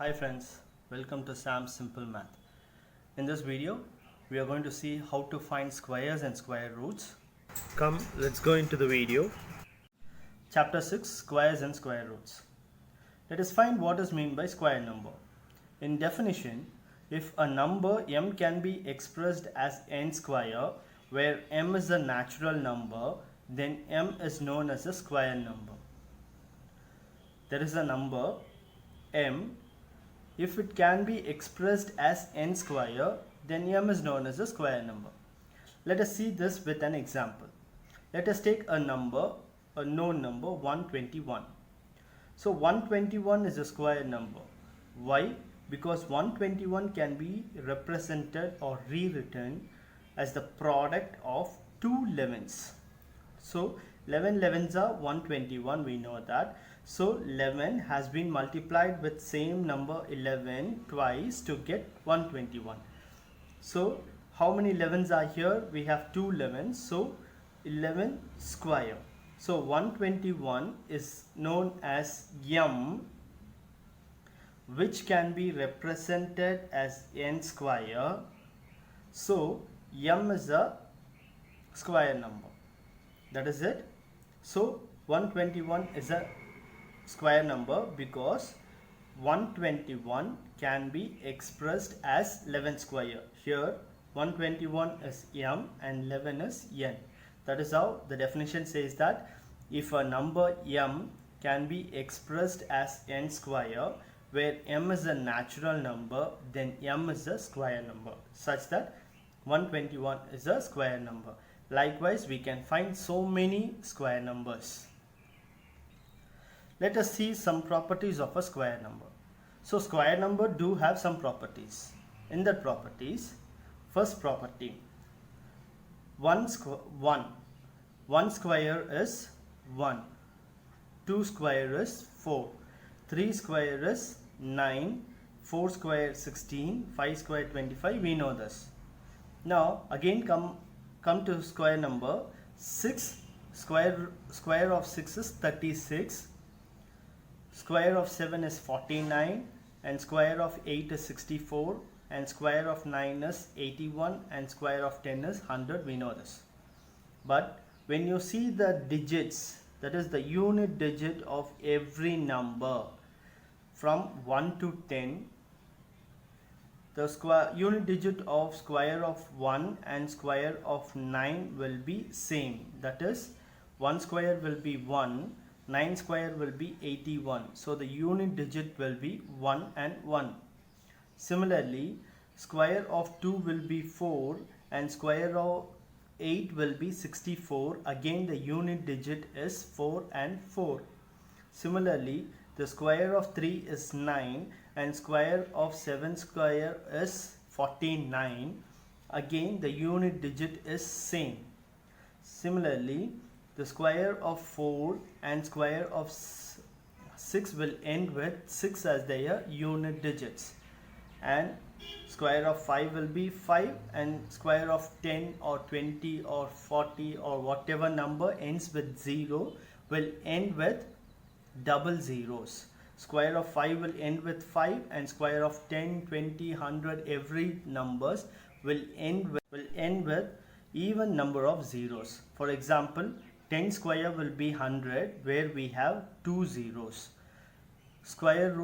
Hi friends, welcome to Sam's Simple Math. In this video, we are going to see how to find squares and square roots. Come, let's go into the video. Chapter 6, Squares and Square Roots. Let us find what is meant by square number. In definition, if a number m can be expressed as n square, where m is a natural number, then m is known as a square number. There is a number m. If it can be expressed as n square, then m is known as a square number. Let us see this with an example. Let us take a number, a known number 121. So 121 is a square number. Why? Because 121 can be represented or rewritten as the product of two 11s. So 11 11s are 121, we know that. So 11 has been multiplied with same number 11 twice to get 121. So how many 11s are here? We have two 11s, so 11 square. So 121 is known as m, which can be represented as n square. So m is a square number. That is it. So 121 is a square number because 121 can be expressed as 11 square. Here 121 is m and 11 is n. That is how the definition says that if a number m can be expressed as n square, where m is a natural number, then m is a square number, such that 121 is a square number. Likewise, we can find so many square numbers. Let us see some properties of a square number. So square number do have some properties. In that properties, first property, 1 square is 1, 2 square is 4, 3 square is 9, 4 square 16, 5 square 25. We know this. Now again come to square number 6. Square of 6 is 36, square of 7 is 49, and square of 8 is 64, and square of 9 is 81, and square of 10 is 100. We know this. But when you see the digits, that is the unit digit of every number from 1 to 10, the unit digit of square of 1 and square of 9 will be same. That is 1 square will be 1, 9 square will be 81. So the unit digit will be 1 and 1. Similarly, square of 2 will be 4 and square of 8 will be 64. Again the unit digit is 4 and 4. Similarly, the square of 3 is 9 and square of 7 square is 49. Again the unit digit is same. Similarly, the square of 4 and square of 6 will end with 6 as their unit digits, and square of 5 will be 5, and square of 10 or 20 or 40 or whatever number ends with 0 will end with double zeros. Square of 5 will end with 5, and square of 10, 20, 100, every numbers will end with even number of zeros. For example, 10 square will be 100, where we have 2 zeros. Square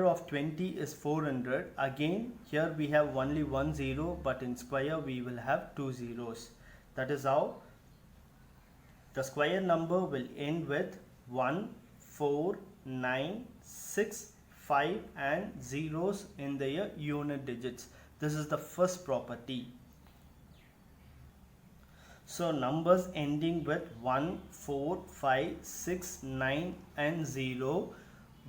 of 20 is 400. Again here we have only 1 zero, but in square we will have 2 zeros. That is how the square number will end with 1, 4, 9, 6, 5 and zeros in their unit digits. This is the first property. So numbers ending with 1, 4, 5, 6, 9 and 0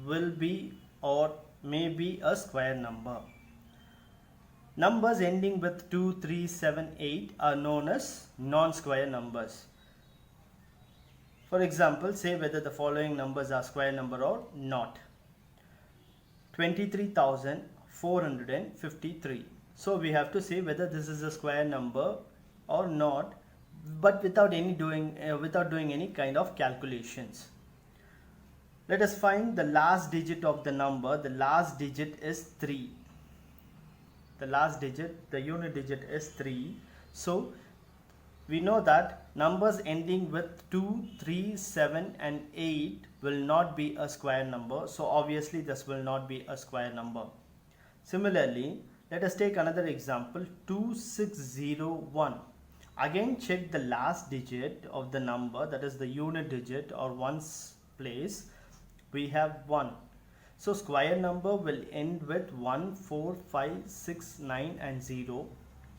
will be or may be a square number. Numbers ending with 2, 3, 7, 8 are known as non-square numbers. For example, say whether the following numbers are square number or not. 23,453. So we have to say whether this is a square number or not, but without doing any kind of calculations. Let us find the last digit of the number. The last digit is 3. The last digit, the unit digit is 3. So we know that numbers ending with 2, 3, 7 and 8 will not be a square number. So obviously this will not be a square number. Similarly, let us take another example, 2601. Again check the last digit of the number, that is the unit digit or ones place. We have 1. So square number will end with 1, 4, 5, 6, 9 and 0.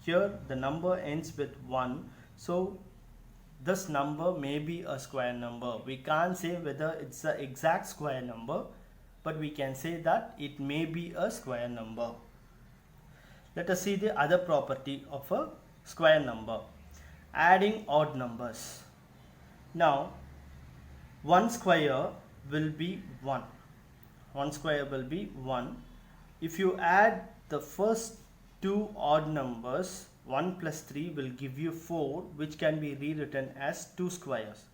Here the number ends with 1. So this number may be a square number. We can't say whether it's the exact square number, but we can say that it may be a square number. Let us see the other property of a square number. Adding odd numbers. Now 1 square will be 1. 1 square will be 1. If you add the first two odd numbers, 1 plus 3 will give you 4, which can be rewritten as 2 squares.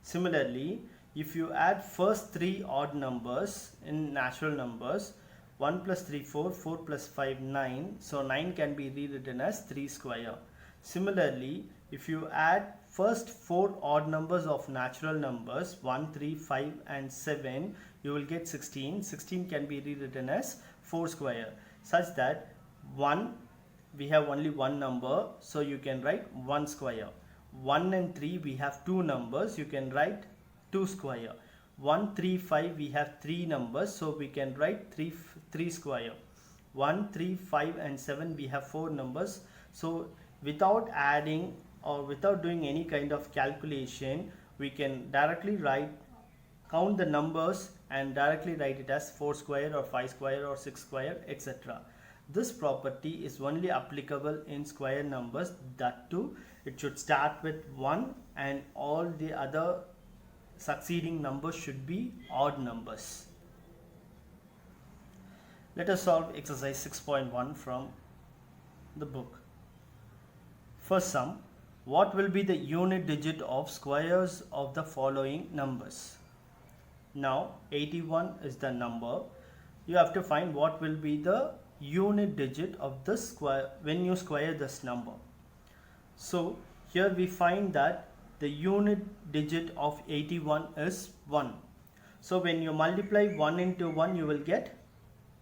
Similarly, if you add first 3 odd numbers in natural numbers, 1 plus 3 4, 4 plus 5 9, so 9 can be rewritten as 3 square. Similarly, if you add first 4 odd numbers of natural numbers 1, 3, 5 and 7, you will get 16. 16 can be rewritten as 4 square, such that 1, we have only one number, so you can write 1 square. 1 and 3 we have two numbers, you can write 2 square. 1, 3, 5 we have 3 numbers, so we can write 3 square. 1, 3, 5 and 7 we have 4 numbers, so without adding or without doing any kind of calculation, we can directly count the numbers and directly write it as 4 square or 5 square or 6 square, etc. This property is only applicable in square numbers. That too, it should start with 1 and all the other succeeding numbers should be odd numbers. Let us solve exercise 6.1 from the book. First sum, what will be the unit digit of squares of the following numbers? Now 81 is the number. You have to find what will be the unit digit of this square when you square this number. So here we find that the unit digit of 81 is 1. So when you multiply 1 into 1, you will get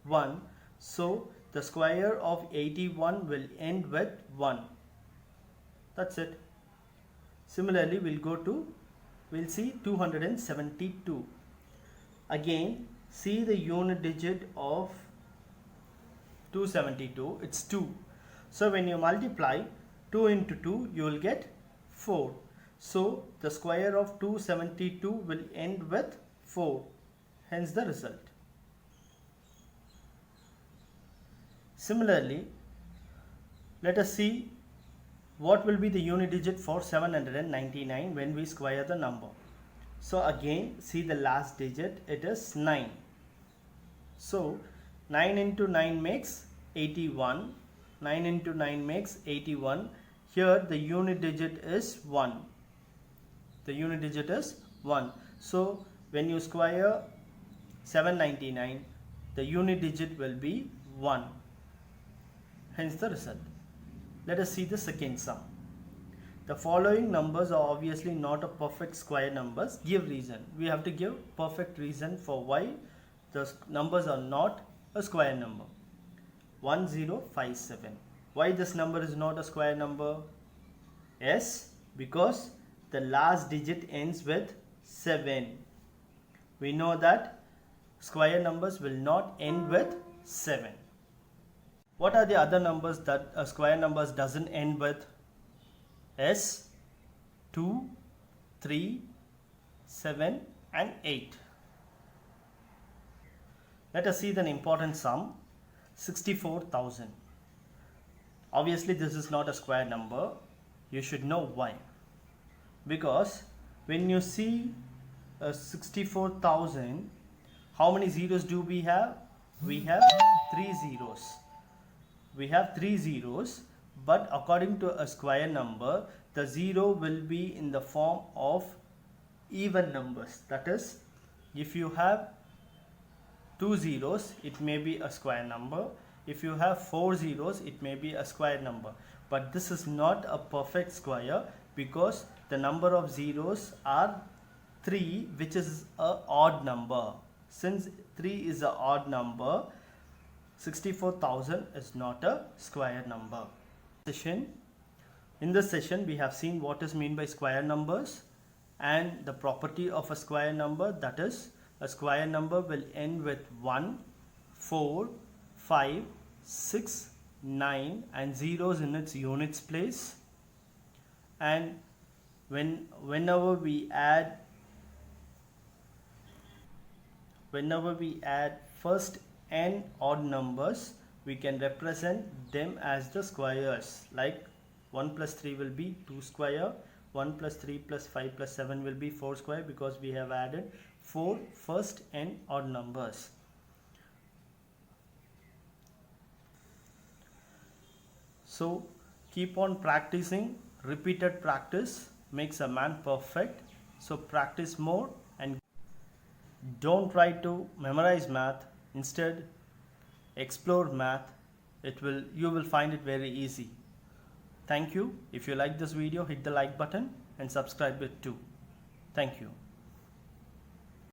1. So the square of 81 will end with 1. That's it. Similarly, we'll see 272. Again, see the unit digit of 272, it's 2. So when you multiply 2 into 2, you will get 4. So the square of 272 will end with 4. Hence the result. Similarly, let us see what will be the unit digit for 799 when we square the number. So again, see the last digit, it is 9. So 9 into 9 makes 81. 9 into 9 makes 81. Here the unit digit is 1. The unit digit is 1. So when you square 799, the unit digit will be 1. Hence the result. Let us see the second sum. The following numbers are obviously not a perfect square numbers. Give reason. We have to give perfect reason for why the numbers are not a square number. 1057. Why this number is not a square number? Yes, because the last digit ends with 7. We know that square numbers will not end with 7. What are the other numbers that a square numbers doesn't end with? S, 2, 3, 7 and 8. Let us see the important sum, 64,000. Obviously this is not a square number. You should know why. Because when you see 64,000, how many zeros do we have? We have 3 zeros. We have 3 zeros, but according to a square number, the zero will be in the form of even numbers. That is, If you have 2 zeros, it may be a square number. If you have 4 zeros, it may be a square number. But this is not a perfect square because the number of zeros are 3, which is an odd number. Since 3 is an odd number, 64,000 is not a square number. In this session, we have seen what is meant by square numbers and the property of a square number, that is, a square number will end with 1, 4, 5, 6, 9 and zeros in its units place. And whenever we add first n odd numbers, we can represent them as the squares, like 1 plus 3 will be 2 square, 1 plus 3 plus 5 plus 7 will be 4 square, because we have added 4 first n odd numbers. So keep on practicing. Repeated practice makes a man perfect. So practice more and don't try to memorize math. Instead, explore math. You will find it very easy. Thank you. If you like this video, hit the like button and subscribe it too. Thank you.